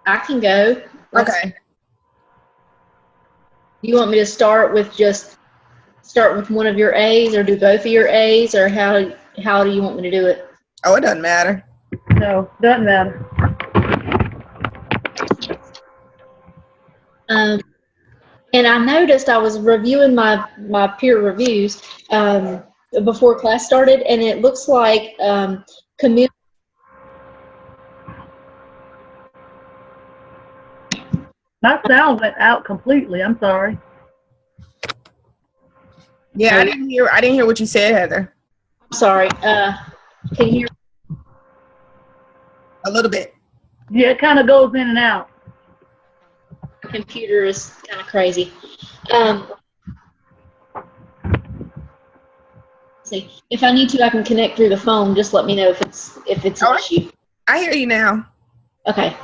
I can go. Okay. You want me to start with one of your A's, or do both of your A's, or how do you want me to do it? Oh, it doesn't matter. No, doesn't matter. And I noticed I was reviewing my peer reviews before class started, and it looks like Camille. My sound went out completely. I'm sorry. Yeah, I didn't hear what you said, Heather. I'm sorry. Can you hear? A little bit. Yeah, it kind of goes in and out. Computer is kind of crazy. See, if I need to, I can connect through the phone. Just let me know if it's an issue. I hear you now. Okay.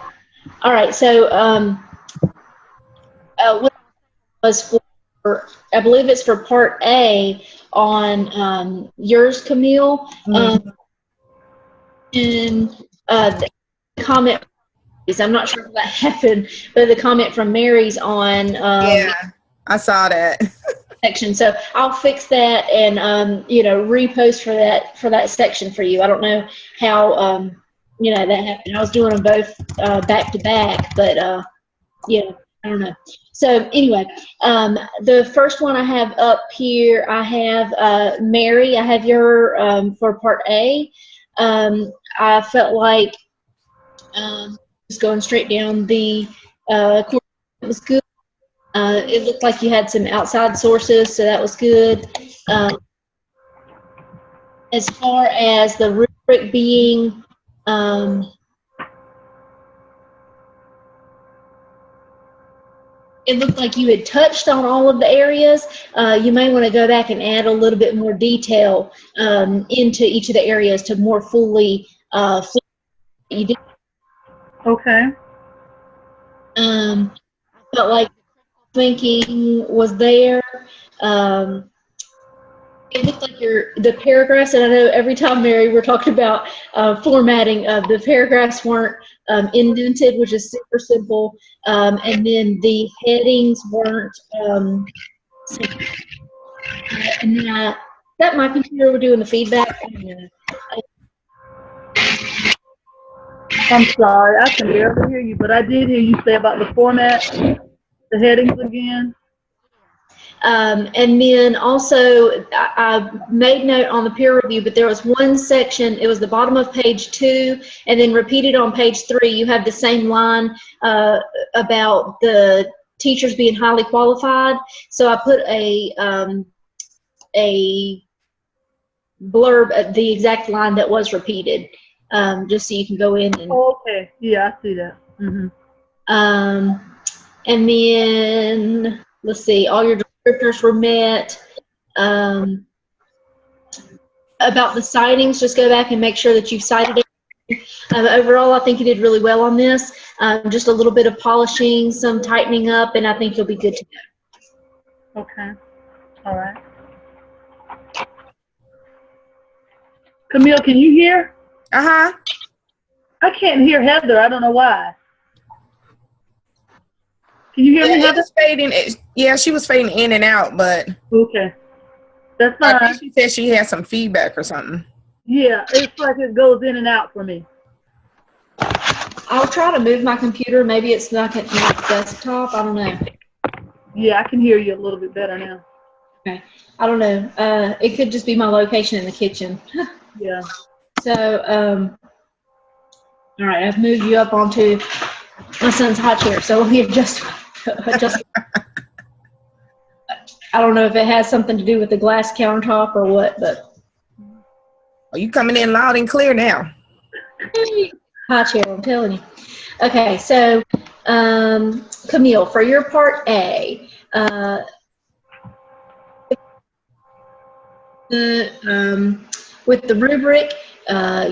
All right. So what was for, I believe it's for part A on yours, Camille. Mm-hmm. And the comment, I'm not sure if that happened, but the comment from Mary's on yeah, I saw that section. So I'll fix that and repost for that section for you. I don't know how that happened. I was doing them both back to back, but I don't know. So anyway, the first one I have up here, I have Mary. I have your for part A. I felt like just going straight down the course, it was good. It looked like you had some outside sources, so that was good. As far as the rubric being it looked like you had touched on all of the areas. You may want to go back and add a little bit more detail into each of the areas to more fully you did. Okay. I felt like thinking was there. It looked like the paragraphs, and I know every time, Mary, we're talking about formatting, the paragraphs weren't indented, which is super simple, and then the headings weren't and then that my computer were doing the feedback. I'm sorry, I can barely hear you, but I did hear you say about the format, the headings again. And then also, I made note on the peer review, but there was one section, it was the bottom of page 2, and then repeated on page 3, you have the same line about the teachers being highly qualified. So I put a blurb at the exact line that was repeated, just so you can go in and. Oh, okay, yeah, I see that. Mm-hmm. And then let's see, all your descriptors were met. About the citings, just go back and make sure that you've cited it. Overall, I think you did really well on this. Just a little bit of polishing, some tightening up, and I think you'll be good to go. Okay. All right. Camille, can you hear? Uh-huh. I can't hear Heather. I don't know why. Can you hear me, Heather? Yeah, she was fading in and out, but okay, that's fine. I think she said she had some feedback or something. Yeah, it's like it goes in and out for me. I'll try to move my computer. Maybe it's not at my desktop. I don't know. Yeah, I can hear you a little bit better now. Okay. I don't know. It could just be my location in the kitchen. Yeah. So, all right, I've moved you up onto my son's high chair. So let me adjust. I don't know if it has something to do with the glass countertop or what, but. Are you coming in loud and clear now? High chair, I'm telling you. Okay, so Camille, for your part A, with the rubric,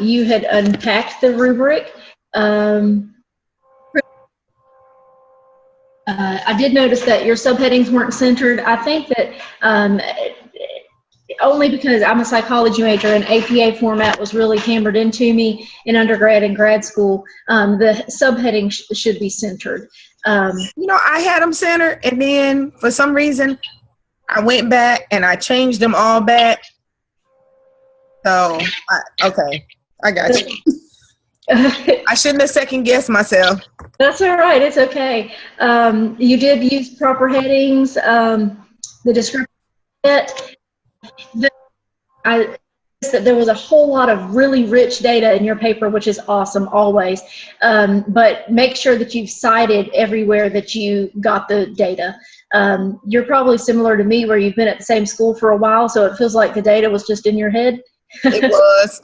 you had unpacked the rubric. I did notice that your subheadings weren't centered. I think that only because I'm a psychology major and APA format was really hammered into me in undergrad and grad school. The subheading should be centered. I had them centered, and then for some reason, I went back and I changed them all back. So, okay, I got you. I shouldn't have second guessed myself. That's all right. It's okay. You did use proper headings. The description. There was a whole lot of really rich data in your paper, which is awesome always. But make sure that you've cited everywhere that you got the data. You're probably similar to me where you've been at the same school for a while, so it feels like the data was just in your head. It was.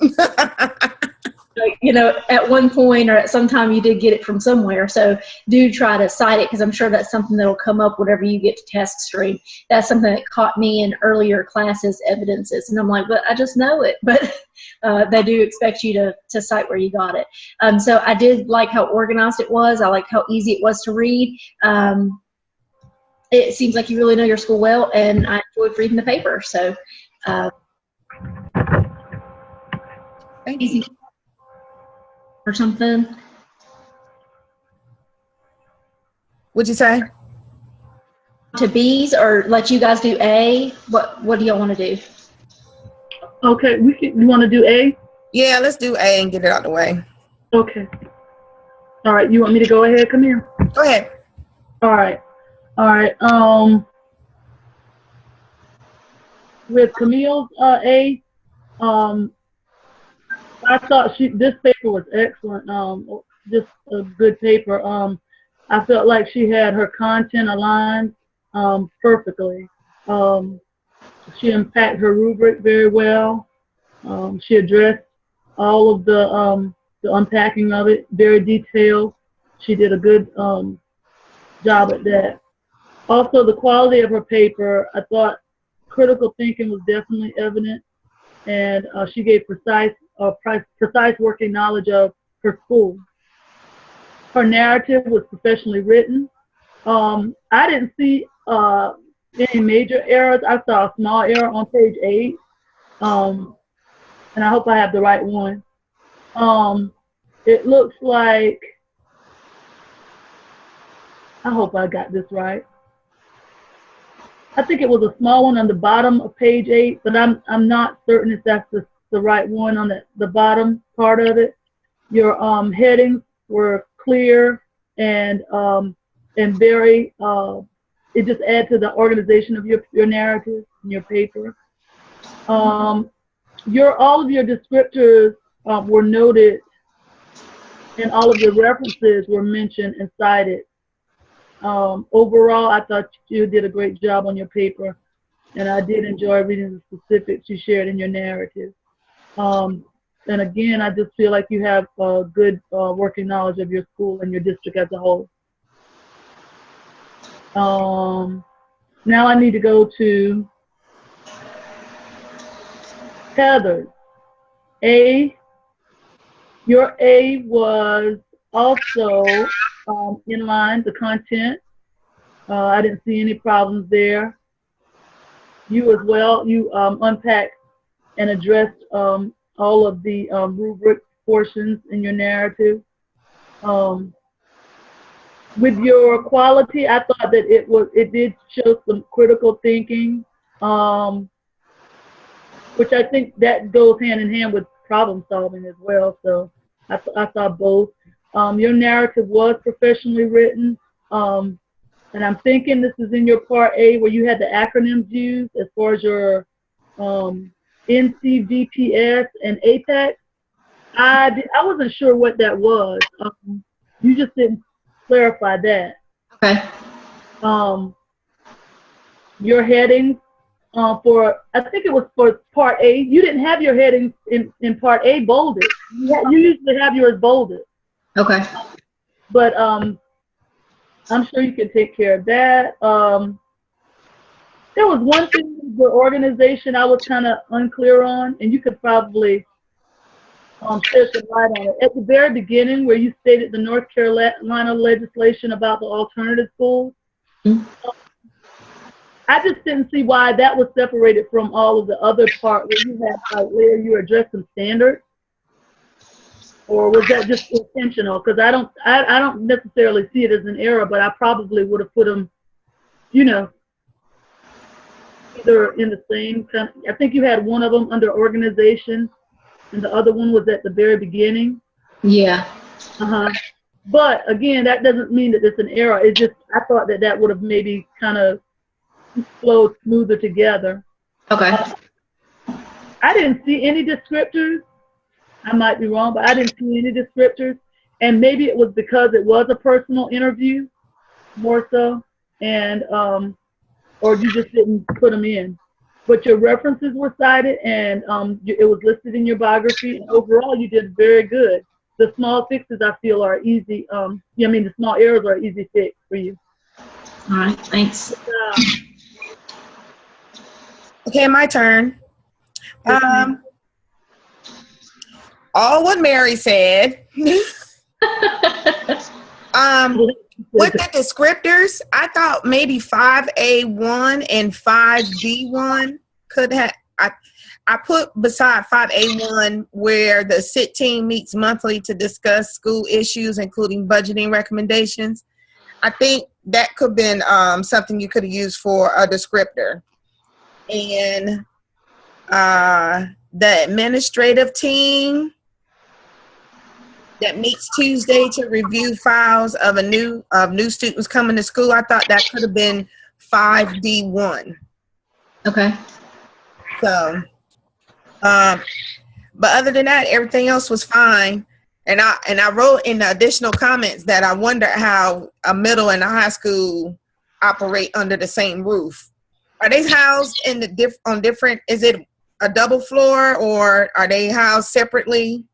At one point or at some time you did get it from somewhere. So do try to cite it, because I'm sure that's something that'll come up whenever you get to task stream. That's something that caught me in earlier classes evidences. And I'm like, but I just know it. But they do expect you to cite where you got it. So I did like how organized it was. I liked how easy it was to read. It seems like you really know your school well, and I enjoyed reading the paper. So easy. Or something. What'd you say? To B's, or let you guys do A? What do y'all want to do? Okay, you want to do A? Yeah, let's do A and get it out the way. Okay. All right, you want me to go ahead? Come here. Go ahead. All right. With Camille's A, I thought this paper was excellent. Just a good paper. I felt like she had her content aligned perfectly. She unpacked her rubric very well. She addressed all of the unpacking of it, very detailed. She did a good job at that. Also, the quality of her paper, I thought critical thinking was definitely evident, and she gave precise working knowledge of her school. Her narrative was professionally written. I didn't see any major errors. I saw a small error on page 8, and I hope I have the right one. It looks like, I hope I got this right. I think it was a small one on the bottom of page 8, but I'm not certain if that's the right one on the bottom part of it. Your headings were clear and very, it just adds to the organization of your narrative and your paper. All of your descriptors were noted, and all of your references were mentioned and cited. Overall, I thought you did a great job on your paper, and I did enjoy reading the specifics you shared in your narrative. And again, I just feel like you have good working knowledge of your school and your district as a whole. Now I need to go to Heather. A. Your A was also in line, the content. I didn't see any problems there. You as well, you unpacked and addressed all of the rubric portions in your narrative. With your quality, I thought that it did show some critical thinking, which I think that goes hand in hand with problem solving as well. So I saw both. Your narrative was professionally written, and I'm thinking this is in your part A where you had the acronyms used as far as your NCVPS and APEX. I wasn't sure what that was. You just didn't clarify that. Okay. Your headings for, I think it was for part A, you didn't have your headings in part A bolded. You usually have yours bolded. Okay. But I'm sure you can take care of that. There was one thing with the organization I was kind of unclear on, and you could probably shed some light on it. At the very beginning, where you stated the North Carolina legislation about the alternative schools, I just didn't see why that was separated from all of the other part where you had like where you addressed some standards, or was that just intentional? Because I don't necessarily see it as an error, but I probably would have put them, you know, either in the same kind. I think you had one of them under organization, and the other one was at the very beginning. Yeah. But again, that doesn't mean that it's an error. It's just I thought that that would have maybe kind of flowed smoother together. Okay. I didn't see any descriptors. I might be wrong, but I didn't see any descriptors. And maybe it was because it was a personal interview more so, and or you just didn't put them in. But your references were cited, and it was listed in your biography. And overall, you did very good. The small fixes I feel are easy. The small errors are easy fix for you. All right. Thanks. Okay, my turn. All what Mary said. With the descriptors, I thought maybe 5A1 and 5B1 could have. I put beside 5A1 where the SIT team meets monthly to discuss school issues, including budgeting recommendations. I think that could have been something you could have used for a descriptor. And the administrative team that meets Tuesday to review files of new students coming to school. I thought that could have been 5D1. Okay. So, but other than that, everything else was fine. And I wrote in the additional comments that I wonder how a middle and a high school operate under the same roof. Are they housed in on different? Is it a double floor or are they housed separately?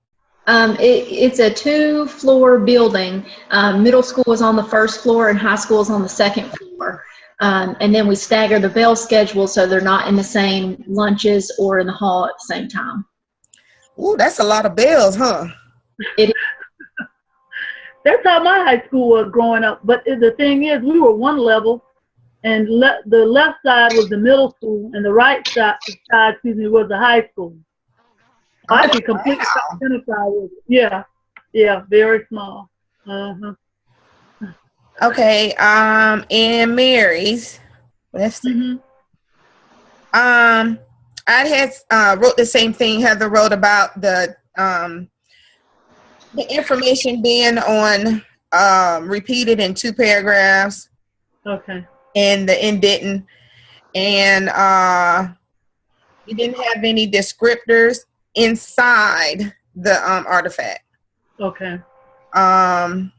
It's a 2-floor building. Middle school is on the first floor and high school is on the second floor. And then we stagger the bell schedule so they're not in the same lunches or in the hall at the same time. Ooh, that's a lot of bells, huh? It is. That's how my high school was growing up. But the thing is, we were one level, and the left side was the middle school, and the right side was the high school. I could completely identify with it. Yeah, very small. Okay, and Mary's. Let's see. I had wrote the same thing Heather wrote about the information being on repeated in 2 paragraphs. Okay. And the indenting, and you didn't have any descriptors inside the artifact. Okay. So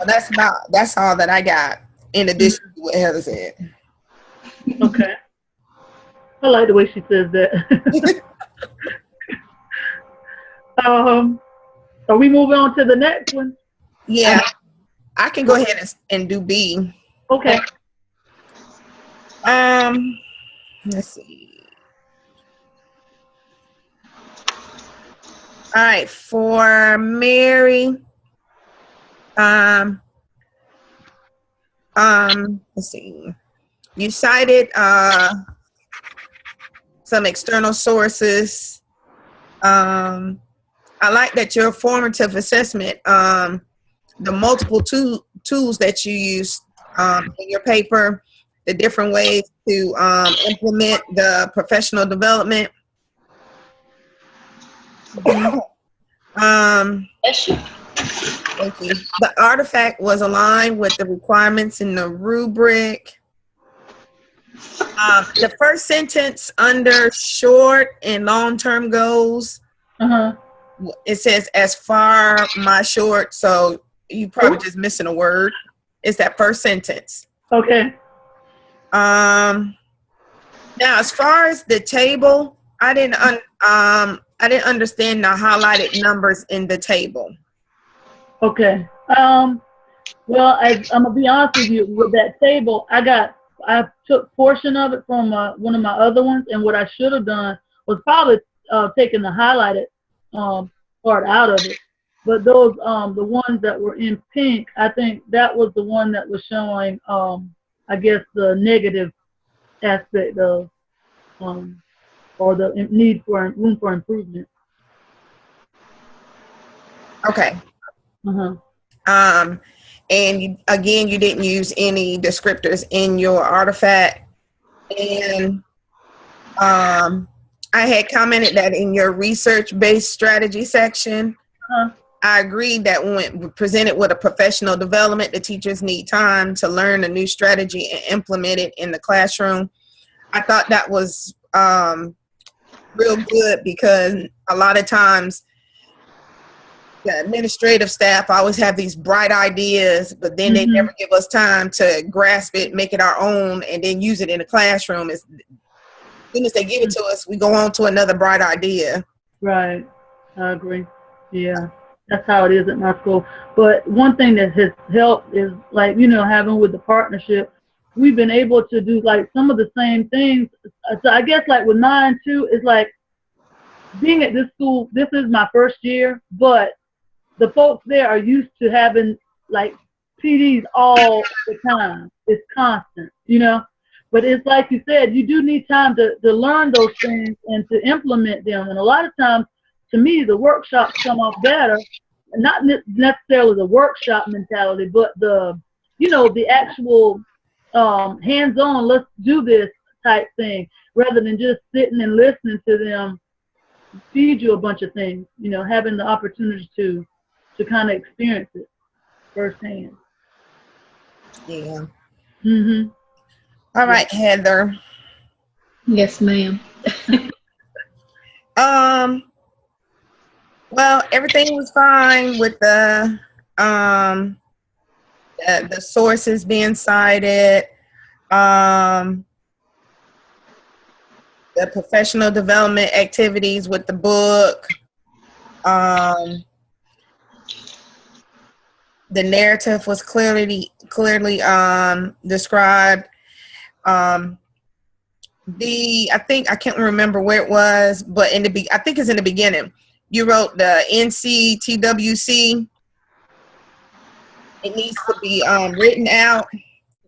that's all that I got in addition to what Heather said. Okay. I like the way she says that. Are we moving on to the next one? Yeah, I can go ahead and do B. Okay. Let's see. All right, for Mary, let's see. You cited some external sources. I like that your formative assessment, the multiple tools that you use in your paper, the different ways to implement the professional development. Thank you. The artifact was aligned with the requirements in the rubric. The first sentence under short and long-term goals, it says as far my short, so you probably just missing a word. It's that first sentence. Okay. Now, as far as the table, I didn't understand the highlighted numbers in the table. Okay. Well, I'm gonna be honest with you. With that table, I took portion of it from one of my other ones, and what I should have done was probably taken the highlighted part out of it. But those, the ones that were in pink, I think that was the one that was showing, I guess, the negative aspect of, or the need for room for improvement. Okay. And again, you didn't use any descriptors in your artifact. And I had commented that in your research-based strategy section, I agreed that when presented with a professional development, the teachers need time to learn a new strategy and implement it in the classroom. I thought that was real good, because a lot of times the administrative staff always have these bright ideas, but then they never give us time to grasp it, make it our own, and then use it in the classroom. As soon as they give it to us, we go on to another bright idea. Right. I agree. Yeah. That's how it is at my school. But one thing that has helped is, like, you know, having with the partnership, we've been able to do like some of the same things. So I guess like with mine too, is like being at this school, this is my first year, but the folks there are used to having like PDs all the time. It's constant, you know. But it's like you said, you do need time to learn those things and to implement them. And a lot of times, to me, the workshops come off better, not necessarily the workshop mentality, but the, you know, the actual hands-on, let's do this type thing, rather than just sitting and listening to them feed you a bunch of things, you know, having the opportunity to kind of experience it firsthand. Yeah. All right, Heather. Yes, ma'am. Well, everything was fine with the sources being cited, the professional development activities with the book, the narrative was clearly described. I think, I can't remember where it was, but I think it's in the beginning. You wrote the NCTWC. It needs to be written out.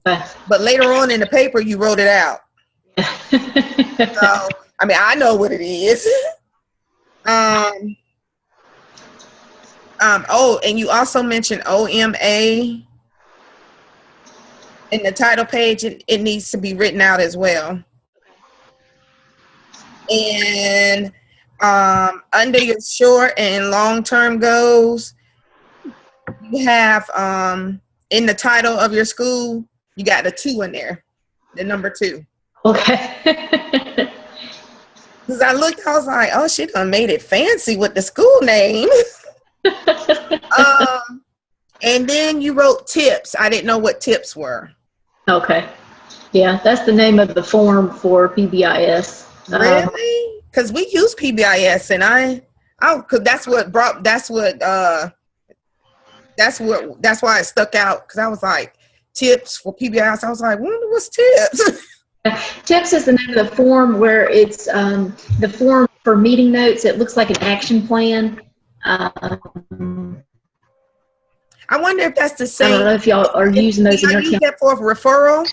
But later on in the paper, you wrote it out. So, I mean, I know what it is. Oh, and you also mentioned OMA in the title page. It needs to be written out as well. And under your short and long-term goals, you have in the title of your school, you got the 2 in there, the number 2. Okay. Because I looked, I was like, oh, she done made it fancy with the school name. And then you wrote tips. I didn't know what tips were. Okay. Yeah, that's the name of the form for PBIS. Really? Because we use PBIS, and cause that's why it stuck out. Because I was like, tips for PBIS. I was like, what's tips? Tips is the name of the form, where it's the form for meeting notes. It looks like an action plan. I wonder if that's the same. I don't know if y'all are using those in your use that for referral?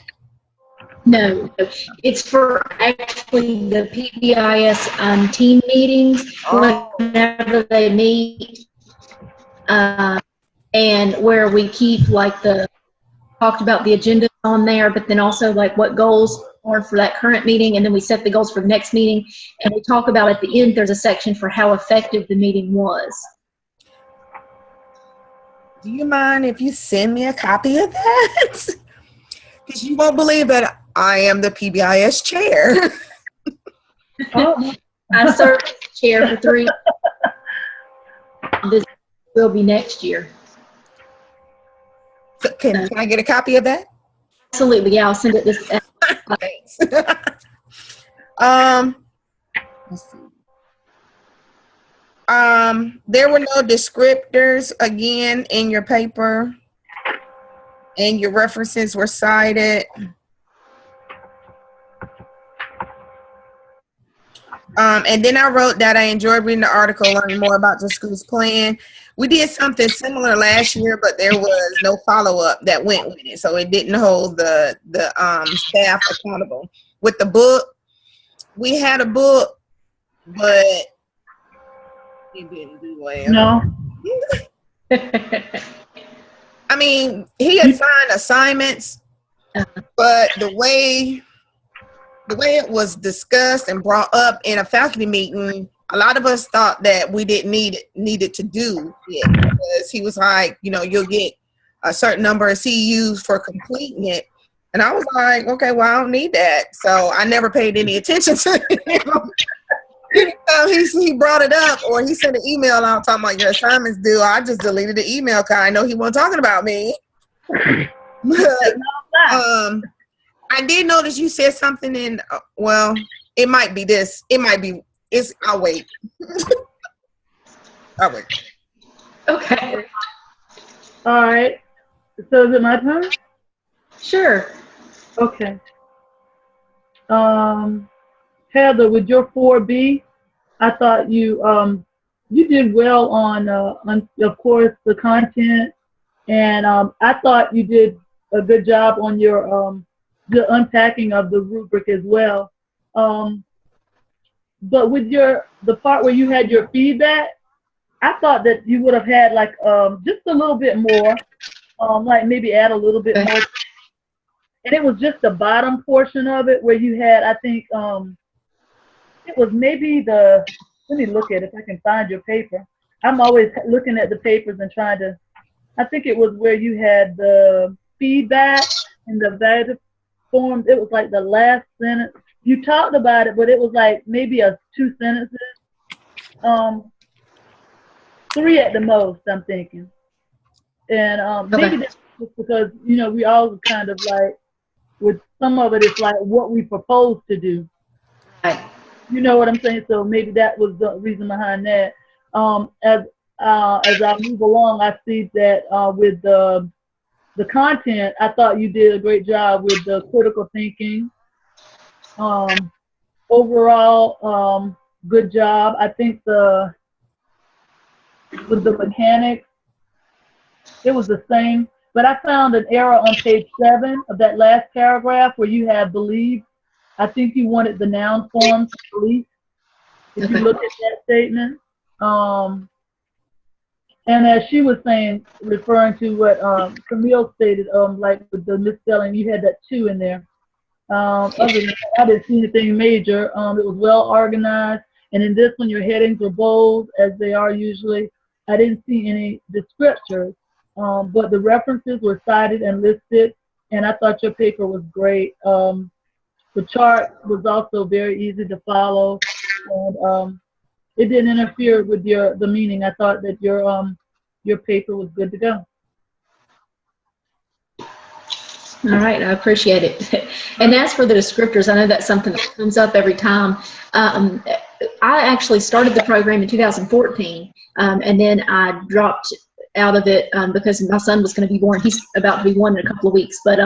No, it's for actually the PBIS team meetings, whenever they meet, and where we keep like talked about the agenda on there, but then also like what goals are for that current meeting, and then we set the goals for the next meeting, and we talk about at the end, there's a section for how effective the meeting was. Do you mind if you send me a copy of that? Because you won't believe that I am the PBIS chair. Oh, I served as chair for 3. This will be next year. So can I get a copy of that? Absolutely, yeah. I'll send it this. Thanks. Let's see. There were no descriptors again in your paper, and your references were cited. And then I wrote that I enjoyed reading the article, learning more about the school's plan. We did something similar last year, but there was no follow-up that went with it, so it didn't hold the staff accountable. With the book, we had a book, but it didn't do well. No. I mean, he assigned assignments, but the way it was discussed and brought up in a faculty meeting, a lot of us thought that we didn't needed to do it, because he was like, you know, you'll get a certain number of CUs for completing it. And I was like, okay, well, I don't need that. So I never paid any attention to him. He brought it up, or he sent an email out talking about your assignments due. I just deleted the email because I know he wasn't talking about me. But, I did notice you said something in, well, it might be this. It might be, I'll wait. I'll wait. Okay. All right. So is it my turn? Sure. Okay. Heather, with your 4B, I thought you did well on of course the content, and I thought you did a good job on your the unpacking of the rubric as well. But with the part where you had your feedback, I thought that you would have had like just a little bit more, like maybe add a little bit more. And it was just the bottom portion of it where you had, I think, it was maybe let me look at it if I can find your paper. I'm always looking at the papers and trying to, I think it was where you had the feedback and the evaluative forms. It was like the last sentence. You talked about it, but it was like maybe 2 sentences. 3 at the most, I'm thinking. And Okay. maybe that's just because, you know, we all kind of like, with some of it, it's like what we propose to do. Right. You know what I'm saying? So maybe that was the reason behind that. As I move along, I see that with the content, I thought you did a great job with the critical thinking. Overall, good job. I think with the mechanics, it was the same. But I found an error on page 7 of that last paragraph where you have believe. I think you wanted the noun form to believe. If you look at that statement. And as she was saying, referring to what Camille stated, like with the misspelling, you had that 2 in there. Other than that, I didn't see anything major. It was well organized. And in this one, your headings were bold, as they are usually. I didn't see any descriptors, but the references were cited and listed, and I thought your paper was great. The chart was also very easy to follow, and it didn't interfere with the meaning. I thought that your paper was good to go. All right, I appreciate it. And as for the descriptors, I know that's something that comes up every time. I actually started the program in 2014, and then I dropped out of it because my son was going to be born. He's about to be 1 in a couple of weeks. But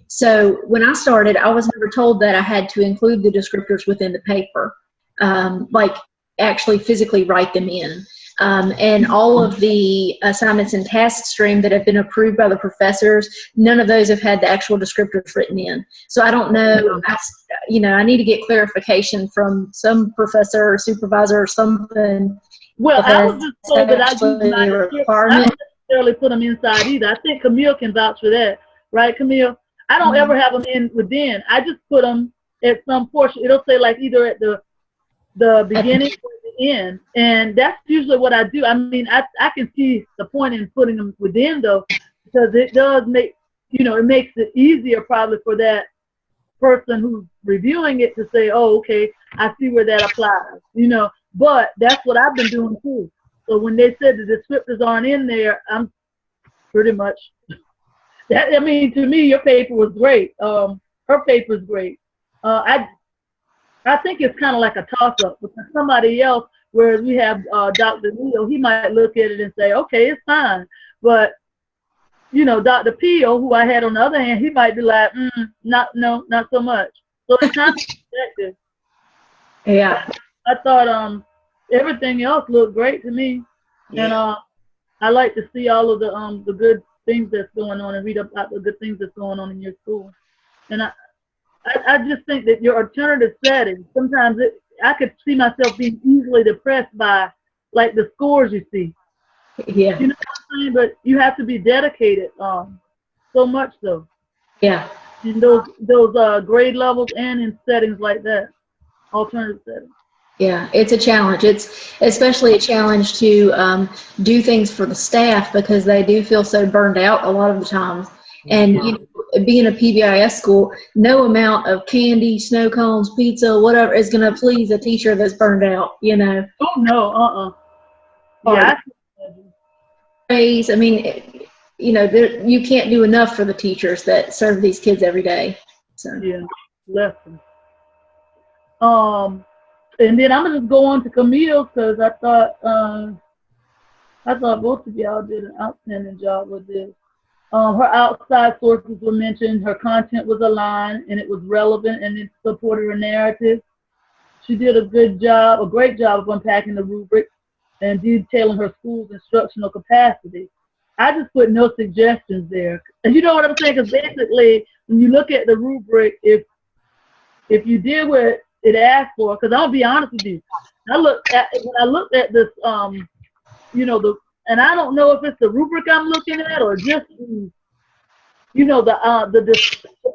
so when I started, I was never told that I had to include the descriptors within the paper, like actually physically write them in. And all of the assignments and task stream that have been approved by the professors, none of those have had the actual descriptors written in. So I don't know, I need to get clarification from some professor or supervisor or something. Well, I was just told that I don't necessarily put them inside either. I think Camille can vouch for that. Right, Camille? I don't ever have them in within. I just put them at some portion. It'll say like either at the beginning or the end. And that's usually what I do. I mean, I can see the point in putting them within, though, because it does make, it makes it easier probably for that person who's reviewing it to say, oh, okay, I see where that applies, But that's what I've been doing too. So when they said the descriptors aren't in there, I'm pretty much, to me, your paper was great. Her paper is great. I think it's kind of like a toss-up because somebody else, whereas we have Dr. Leo, he might look at it and say, okay, it's fine. But, Dr. Peel, who I had on the other hand, he might be like, not so much. So it's kind of subjective. Yeah. I thought everything else looked great to me, and I like to see all of the good things that's going on and read about the good things that's going on in your school. And I just think that your alternative setting, sometimes I could see myself being easily depressed by like the scores you see. Yeah. You know what I'm saying? But you have to be dedicated, so much so. Yeah. In those grade levels and in settings like that, alternative settings. Yeah, it's a challenge. It's especially a challenge to do things for the staff because they do feel so burned out a lot of the times. And you know, being a PBIS school, no amount of candy, snow cones, pizza, whatever is going to please a teacher that's burned out. You know. Oh no, yeah. Praise. I mean, you know, you can't do enough for the teachers that serve these kids every day. So. Yeah, lessons. And then I'm gonna just go on to Camille because I thought both of y'all did an outstanding job with this. Her outside sources were mentioned, her content was aligned, and it was relevant, and it supported her narrative. She did a great job of unpacking the rubric and detailing her school's instructional capacity. I just put no suggestions there. And you know what I'm saying? Because basically, when you look at the rubric, if you did what it asked for, because I'll be honest with you, when I looked at this, you know, and I don't know if it's the rubric I'm looking at or just you know, the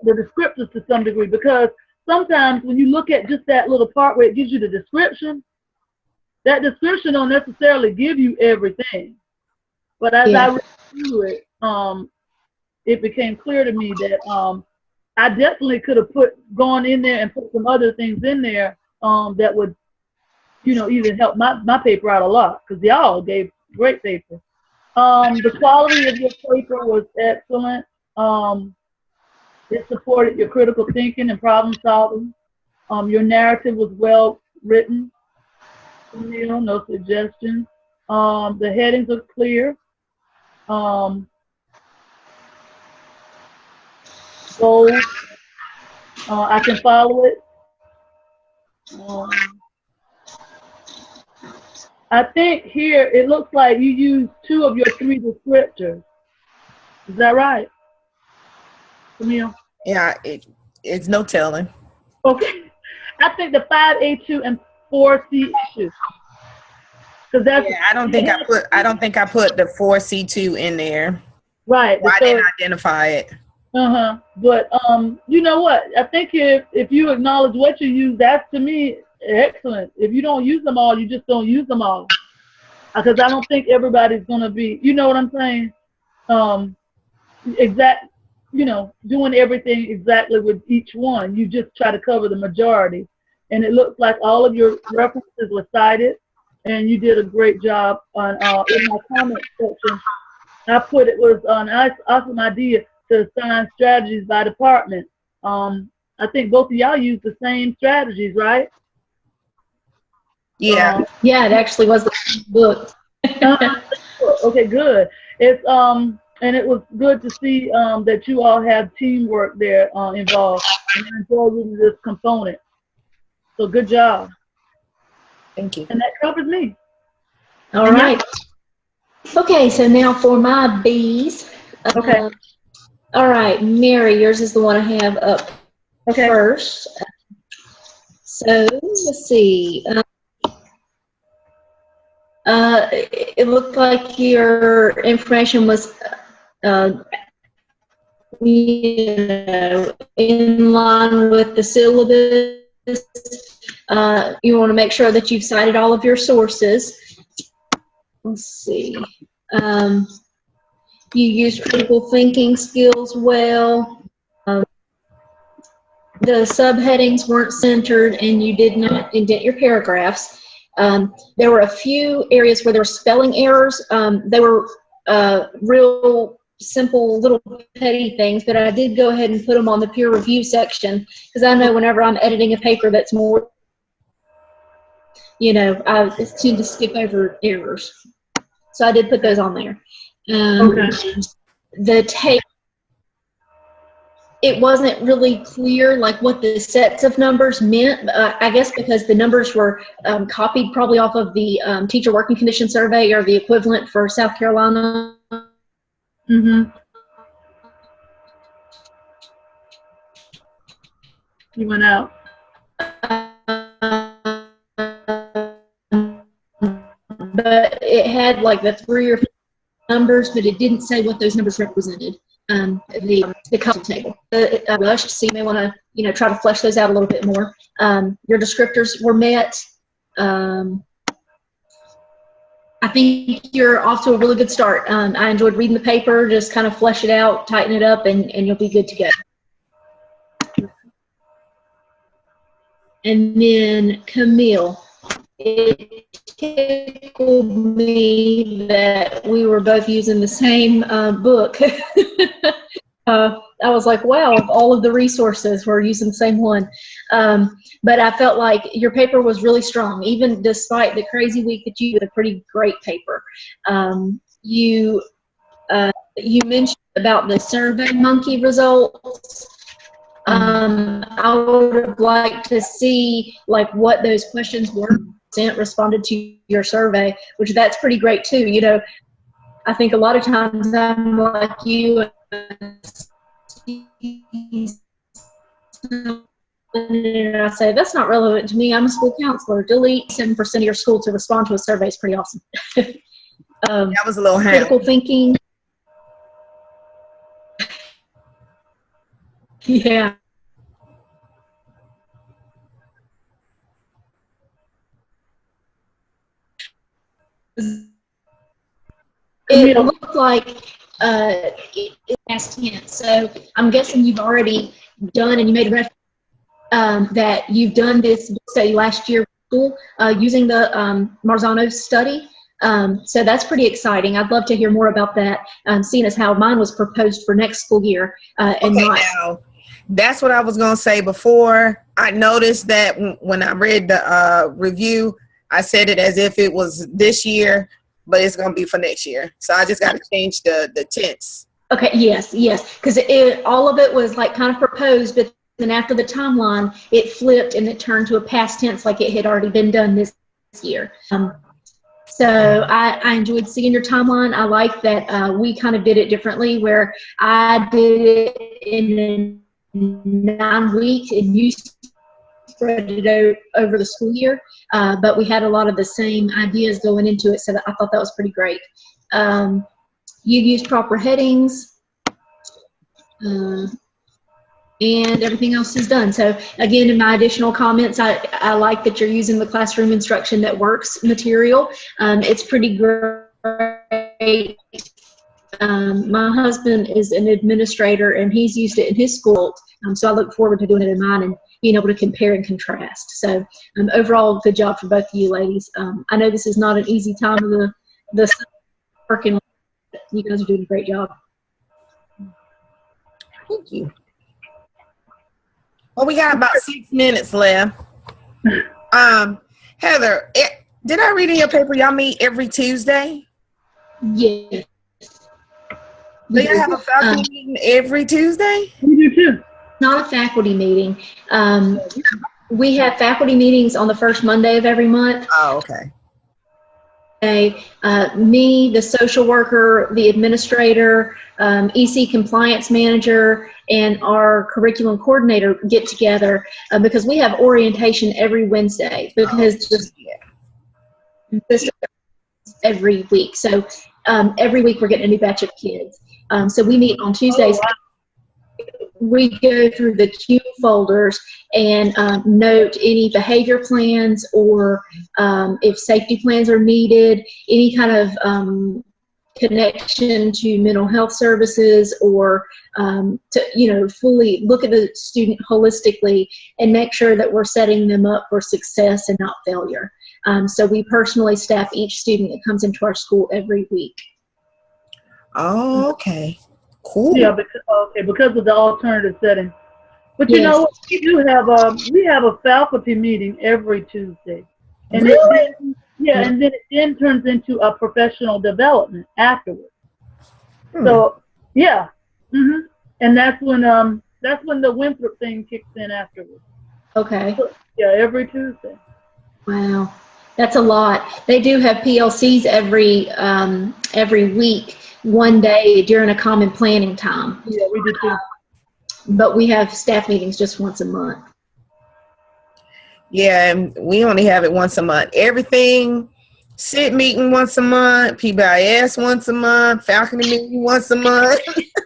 descriptors to some degree, because sometimes when you look at just that little part where it gives you the description, that description don't necessarily give you everything. But as I read through it, it became clear to me that I definitely could have gone in there and put some other things in there that would, you know, even help my paper out a lot, because y'all gave great paper. The quality of your paper was excellent. It supported your critical thinking and problem solving. Your narrative was well written. You know, no suggestions. The headings are clear. Bold. I can follow it. I think here it looks like you used 2 of your 3 descriptors. Is that right, Camille? Yeah, it's no telling. Okay. I think the 5A2 and 4C issues. Yeah, I don't think I put the 4C2 in there. Right. Well, I didn't identify it. But you know what? I think if you acknowledge what you use, that's to me excellent. If you don't use them all, you just don't use them all. Because I don't think everybody's gonna be, you know what I'm saying? You know, doing everything exactly with each one. You just try to cover the majority. And it looks like all of your references were cited, and you did a great job on in my comment section. I put it was an awesome idea to assign strategies by department. I think both of y'all used the same strategies, right? Yeah. Yeah, it actually was the book. Okay, good. It's and it was good to see that you all have teamwork there involved. And I enjoy reading this component. So good job. Thank you. And that covers me. All right. Okay, so now for my B's. Okay. All right, Mary, yours is the one I have up first. So let's see. It looked like your information was, you know, in line with the syllabus. You want to make sure that you've cited all of your sources. Let's see. You used critical thinking skills well. The subheadings weren't centered, and you did not indent your paragraphs. There were a few areas where there were spelling errors. They were real simple little petty things, but I did go ahead and put them on the peer review section because I know whenever I'm editing a paper that's more, you know, I tend to skip over errors. So I did put those on there. The take it wasn't really clear like what the sets of numbers meant. I guess because the numbers were copied probably off of the teacher working condition survey or the equivalent for South Carolina. Mm-hmm. You went out. But it had like the 3 or 4 numbers, but it didn't say what those numbers represented. The couple table. Rushed, so you may want to, you know, try to flesh those out a little bit more. Your descriptors were met. I think you're off to a really good start. I enjoyed reading the paper. Just kind of flesh it out, tighten it up, and you'll be good to go. And then Camille, it tickled me that we were both using the same book. I was like, wow, of all of the resources, we're using the same one. But I felt like your paper was really strong, even despite the crazy week that you did a pretty great paper. You mentioned about the Survey Monkey results. I would have liked to see like what those questions were responded to your survey, which that's pretty great too. You know, I think a lot of times I'm like you and I say that's not relevant to me. I'm a school counselor. Delete 7% of your school to respond to a survey is pretty awesome. That was a little critical thinking. Yeah. It looked like it past tense. So I'm guessing you've already done, and you made a reference that you've done this study last year using the Marzano study. So that's pretty exciting. I'd love to hear more about that, seeing as how mine was proposed for next school year. Now, that's what I was going to say before. I noticed that when I read the review, I said it as if it was this year, but it's going to be for next year. So I just got to change the tense. Okay, yes, because all of it was like kind of proposed, but then after the timeline, it flipped and it turned to a past tense like it had already been done this year. So I enjoyed seeing your timeline. I like that we kind of did it differently, where I did it in 9 weeks and you spread it out over the school year. But we had a lot of the same ideas going into it, so I thought that was pretty great. You used proper headings, and everything else is done. So again, in my additional comments, I like that you're using the classroom instruction that works material. It's pretty great. My husband is an administrator and he's used it in his school. So I look forward to doing it in mine and being able to compare and contrast. So overall, good job for both of you ladies. I know this is not an easy time of the working. You guys are doing a great job. Thank you. Well, we got about 6 minutes left. Heather, did I read in your paper y'all meet every Tuesday? Yes. Do you have a faculty meeting every Tuesday? We do too. Not a faculty meeting. We have faculty meetings on the first Monday of every month. Oh, okay. Me, the social worker, the administrator, EC compliance manager, and our curriculum coordinator get together because we have orientation every Wednesday because just every week. So every week we're getting a new batch of kids. So we meet on Tuesdays. Oh, wow. We go through the Q folders and note any behavior plans or if safety plans are needed, any kind of connection to mental health services, or to fully look at the student holistically and make sure that we're setting them up for success and not failure. So we personally staff each student that comes into our school every week. Oh, okay. Cool. Yeah, because of the alternative setting. But you know, we have a faculty meeting every Tuesday. And really? And then it then turns into a professional development afterwards. So yeah. And that's when That's when the Winthrop thing kicks in afterwards. Okay. Yeah, every Tuesday. Wow. That's a lot. They do have PLCs every week, one day during a common planning time. Yeah, we do too. But we have staff meetings just once a month. Yeah, and we only have it once a month. Everything, SIT meeting once a month, PBIS once a month, faculty meeting once a month.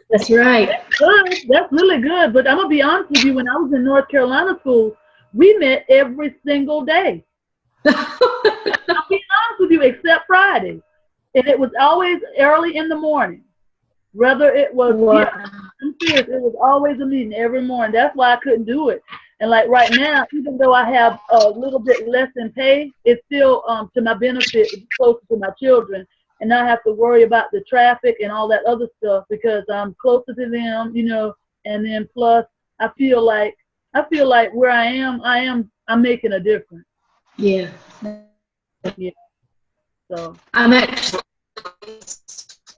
That's right. That's good. That's really good. But I'm going to be honest with you, when I was in North Carolina school, we met every single day. I'll be honest with you, except Friday. And it was always early in the morning. Whether it was, I'm serious, it was always a meeting every morning. That's why I couldn't do it. And like right now, even though I have a little bit less in pay, it's still to my benefit, closer to my children, and not have to worry about the traffic and all that other stuff because I'm closer to them, you know. And then plus, I feel like where I'm making a difference. Yeah. Yeah. So I'm actually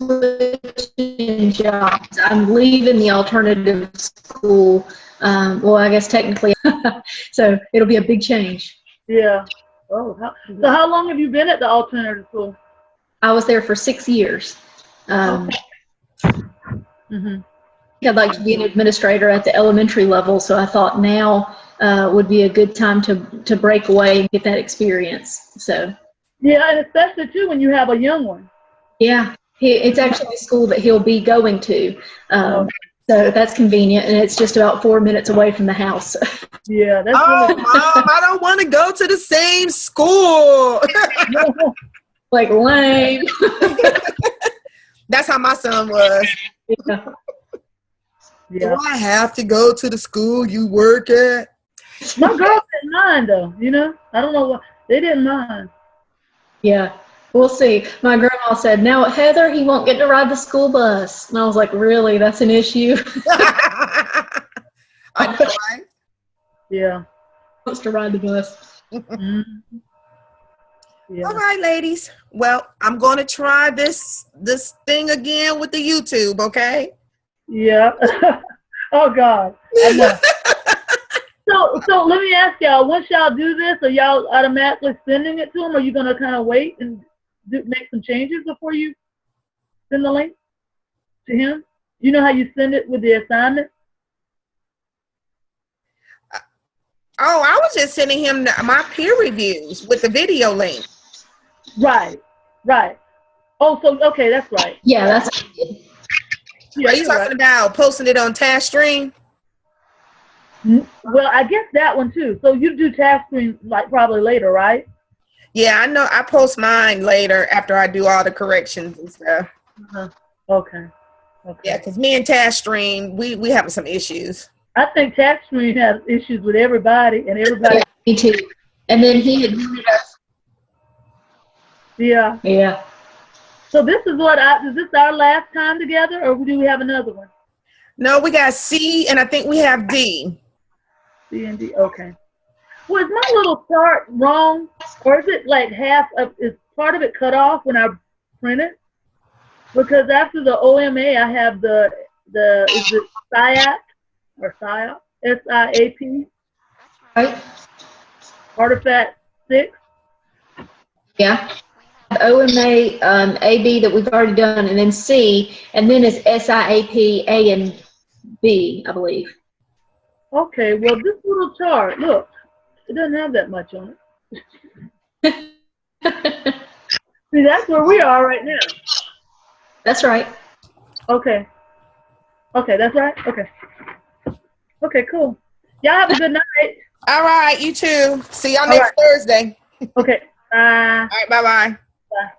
switching jobs. I'm leaving the alternative school. Well, I guess technically, so it'll be a big change. yeah. Oh, so how long have you been at the alternative school? I was there for 6 years. Mm-hmm. I'd like to be an administrator at the elementary level, so I thought now would be a good time to break away and get that experience. So. Yeah, and especially too when you have a young one. Yeah, it's actually a school that he'll be going to. So that's convenient, and it's just about 4 minutes away from the house. Yeah, that's Mom, I don't want to go to the same school. Like lame. That's how my son was. Yeah. Yeah. Do I have to go to the school you work at? My girls didn't mind though, you know. I don't know what they didn't mind. Yeah, we'll see. My grandma said, "Now, Heather, he won't get to ride the school bus." And I was like, "Really? That's an issue?" I know, right? Yeah. He wants to ride the bus. Mm-hmm. Yeah. All right, ladies. Well, I'm going to try this thing again with the YouTube, okay? Yeah. Oh God. I know. So let me ask y'all, once y'all do this, are y'all automatically sending it to him, or are you going to kind of wait and make some changes before you send the link to him? You know how you send it with the assignment? Oh, I was just sending him my peer reviews with the video link. Right. Oh, so, okay, that's right. Yeah, that's. Yeah, are you talking about posting it on Task Stream? Well, I guess that one too. So you do Task Stream like probably later, right? Yeah, I know. I post mine later after I do all the corrections and stuff. Okay. Yeah, because me and Task Stream, we having some issues. I think Task Stream has issues with everybody and everybody. Yeah, me too. And then he admitted us. Yeah. Yeah. So this is is this our last time together, or do we have another one? No, we got C, and I think we have D. C and D. Okay. Was my little chart wrong, or is it like is part of it cut off when I print it? Because after the OMA, I have is it SIAP or SIAP? SIAP. Right. Artifact 6. Yeah. OMA A, B that we've already done, and then C, and then it's SIAP A and B, I believe. Okay, well, this little chart, look, it doesn't have that much on it. See, that's where we are right now. That's right. Okay. Okay, that's right? Okay. Okay, cool. Y'all have a good night. All right, you too. See y'all next Thursday. Okay. All right, bye-bye. Bye.